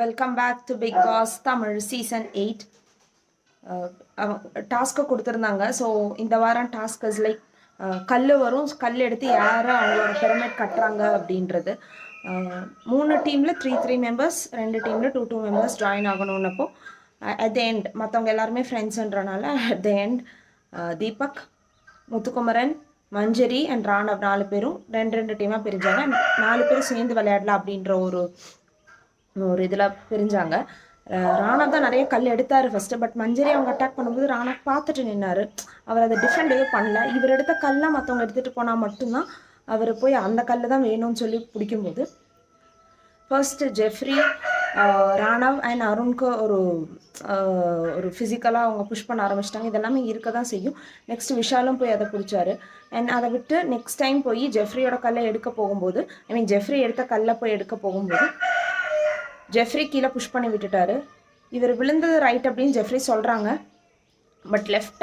Welcome back to Bigg Boss Tamil season 8. டாஸ்க்கை கொடுத்துருந்தாங்க. So இந்த வாரம் டாஸ்க் இஸ் லைக் கல் வரும், கல் எடுத்து யாரும் அவங்களோட பிரமிட் கட்டுறாங்க அப்படின்றது. 3 டீமில் 3 மெம்பர்ஸ், 2 டீமில் 2 மெம்பர்ஸ் ஜாயின் ஆகணுன்னப்போ அட் த எண்ட் மற்றவங்க எல்லாருமே ஃப்ரெண்ட்ஸுன்றனால at the end Deepak, Muthukumaran, Manjari and Raanav 4 பேரும் 2 டீமாக பிரிஞ்சாங்க. 4 பேர் சேர்ந்து விளையாடலாம் அப்படின்ற ஒரு இதில் பிரிஞ்சாங்க. ராணவ் தான் நிறைய கல் எடுத்தார் ஃபஸ்ட்டு. பட் மஞ்சரி அவங்க அட்டாக் பண்ணும்போது ராணவ் பார்த்துட்டு நின்னார். அவர் அதை டிஃபெண்ட் எதுவும் பண்ணல. இவர் எடுத்த கல்லை மற்றவங்க எடுத்துகிட்டு போனால் மட்டும்தான் அவர் போய் அந்த கல் தான் வேணும்னு சொல்லி பிடிக்கும்போது ஃபர்ஸ்ட் ஜெஃப்ரி, ராணவ் அண்ட் அருணுக்கு ஒரு ஃபிசிக்கலாக அவங்க புஷ் பண்ண ஆரம்பிச்சிட்டாங்க. இதெல்லாமே இருக்க தான் செய்யும். நெக்ஸ்ட் விஷாலும் போய் அதை பிடிச்சாரு. அண்ட் அதை விட்டு நெக்ஸ்ட் டைம் போய் ஜெஃப்ரியோட கல்லை எடுக்க போகும்போது, ஜெஃப்ரி எடுத்த கல்லை போய் எடுக்க போகும்போது ஜெஃப்ரி கீழே புஷ் பண்ணி விட்டுட்டாரு. இவர் விழுந்தது ரைட் அப்படின்னு ஜெஃப்ரி சொல்கிறாங்க. பட் லெஃப்ட்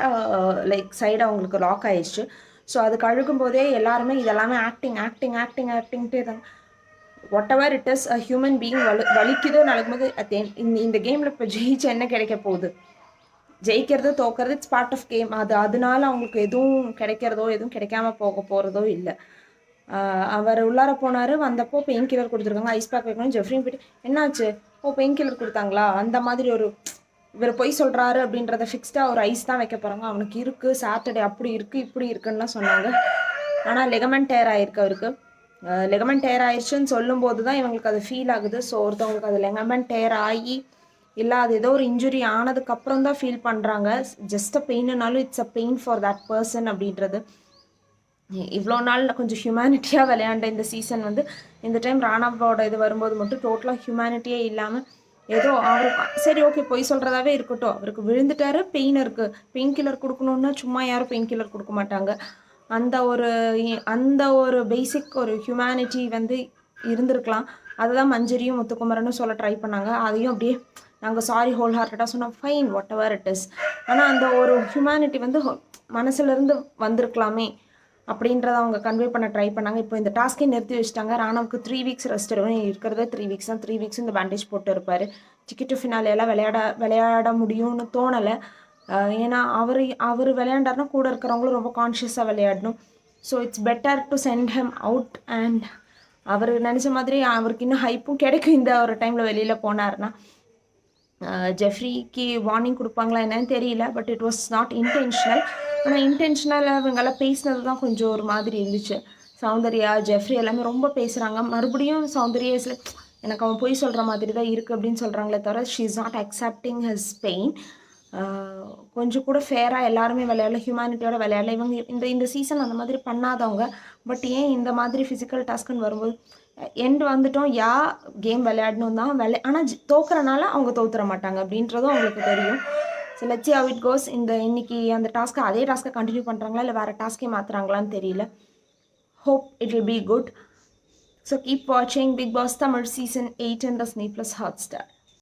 லைக் சைடு அவங்களுக்கு லாக் ஆயிடுச்சு. ஸோ அதுக்கு அழுகும் போதே எல்லாருமே இதெல்லாமே ஆக்டிங்ட்டே தாங்க. Whatever it is, a human being வலிக்குதோ நடக்கும்போது இந்த கேமில் இப்போ ஜெயிச்சு என்ன கிடைக்க போகுது? ஜெயிக்கிறது தோக்கிறது இட்ஸ் பார்ட் ஆஃப் கேம். அதனால அவங்களுக்கு எதுவும் கிடைக்கிறதோ எதுவும் கிடைக்காம போகிறதோ இல்லை. அவர் உள்ளார போனார். வந்தப்போ பெயின் கில்லர் கொடுத்துருக்காங்க. ஐஸ் பேக் வைக்கணும். ஜெஃப்ரியும் போய்ட்டு என்னாச்சு, பெயின் கில்லர் கொடுத்தாங்களா அந்த மாதிரி இவர் பொய் சொல்கிறாரு அப்படின்றத ஃபிக்ஸ்டாக ஒரு ஐஸ் தான் வைக்க போகிறாங்க. அவனுக்கு இருக்குது, சாட்டர்டே அப்படி இருக்குது இப்படி இருக்குன்னுலாம் சொன்னாங்க. ஆனால் லெகமெண்ட் டேர் ஆயிருக்கு அவருக்கு. லெகமெண்ட் டேர் ஆயிடுச்சுன்னு சொல்லும்போது தான் இவங்களுக்கு அது ஃபீல் ஆகுது. ஸோ ஒருத்தவங்களுக்கு அது லெகமெண்ட் டேர் ஆகி இல்லை அது ஏதோ ஒரு இன்ஜுரி ஆனதுக்கப்புறம் தான் ஃபீல் பண்ணுறாங்க. ஜஸ்ட் அ பெயின்னாலும் it's a pain for that person அப்படின்றது. இவ்வளோ நாள் கொஞ்சம் ஹியூமனிட்டியாக விளையாண்ட இந்த சீசன் இந்த டைம் ராணவோட இது வரும்போது மட்டும் டோட்டலாக ஹியூமனிட்டியே இல்லாமல் ஏதோ அவருக்கு சரி ஓகே பொய் சொல்கிறதாவே இருக்கட்டும், அவருக்கு விழுந்துட்டாரு, பெயின் இருக்குது, பெயின் கில்லர் கொடுக்கணுன்னா சும்மா யாரும் பெயின் கில்லர் கொடுக்க மாட்டாங்க. அந்த ஒரு பேசிக் ஒரு ஹியூமனிட்டி இருந்திருக்கலாம். அதை தான் மஞ்சரியும் முத்துக்குமரனும் சொல்ல ட்ரை பண்ணாங்க. அதையும் அப்படியே நாங்கள் சாரி ஹோல் ஹார்ட்டடாக சொன்னோம், fine what ever it is. ஆனால் அந்த ஒரு ஹியூமனிட்டி மனசுலேருந்து வந்திருக்கலாமே அப்படின்றத அவங்க கன்வே பண்ண ட்ரை பண்ணாங்க. இப்போ இந்த டாஸ்க்கே நிறுத்தி வச்சுட்டாங்க. ராணவுக்கு 3 வீக்ஸ் ரெஸ்ட் இருக்கிறதே 3 வீக்ஸ் தான். 3 வீக்ஸ் இந்த பேண்டேஜ் போட்டு இருப்பார். டிக்கெட்டு ஃபினாலையெல்லாம் விளையாட முடியும்னு தோணலை. ஏன்னா அவர் விளையாண்டாருன்னா கூட இருக்கிறவங்களும் ரொம்ப கான்ஷியஸாக விளையாடணும். So it's better to send him out. And அவர் நினச்ச மாதிரி அவருக்கு இன்னும் ஹைப்பும் கிடைக்கும் இந்த ஒரு டைமில் வெளியில் போனார்னா. ஜெஃப்ரிக்கு வார்னிங் கொடுப்பாங்களா என்னன்னு தெரியல. But it was not intentional. ஆனால் இன்டென்ஷனலாக இவங்கெல்லாம் பேசினது தான் கொஞ்சம் ஒரு மாதிரி இருந்துச்சு. சௌந்தர்யா, ஜெஃப்ரி எல்லாமே ரொம்ப பேசுகிறாங்க. மறுபடியும் சௌந்தர்யா எனக்கு அவன் போய் சொல்கிற மாதிரி தான் இருக்குது அப்படின்னு சொல்கிறாங்களே தவிர she is not accepting his pain. கொஞ்சம் கூட ஃபேராக எல்லாருமே விளையாடல, ஹியூமனிட்டியோட விளையாடல. இவங்க இந்த சீசன் அந்த மாதிரி பண்ணாதவங்க. பட் ஏன் இந்த மாதிரி ஃபிசிக்கல் டாஸ்க்குன்னு வரும்போது எண்ட் வந்துட்டோம், கேம் விளையாடணும் தான் ஆனால் தோக்குறனால அவங்க தோத்துற மாட்டாங்க அப்படின்றதும் அவங்களுக்கு தெரியும். So let's see how it goes. இன்னைக்கு அந்த அதே டாஸ்க்கை கண்டினியூ பண்ணுறாங்களா இல்லை வேறு டாஸ்க்கே மாற்றுறாங்களான்னு தெரியல. Hope it will be good. So keep watching Bigg Boss Tamil Season 8 in the Disney+ Hotstar.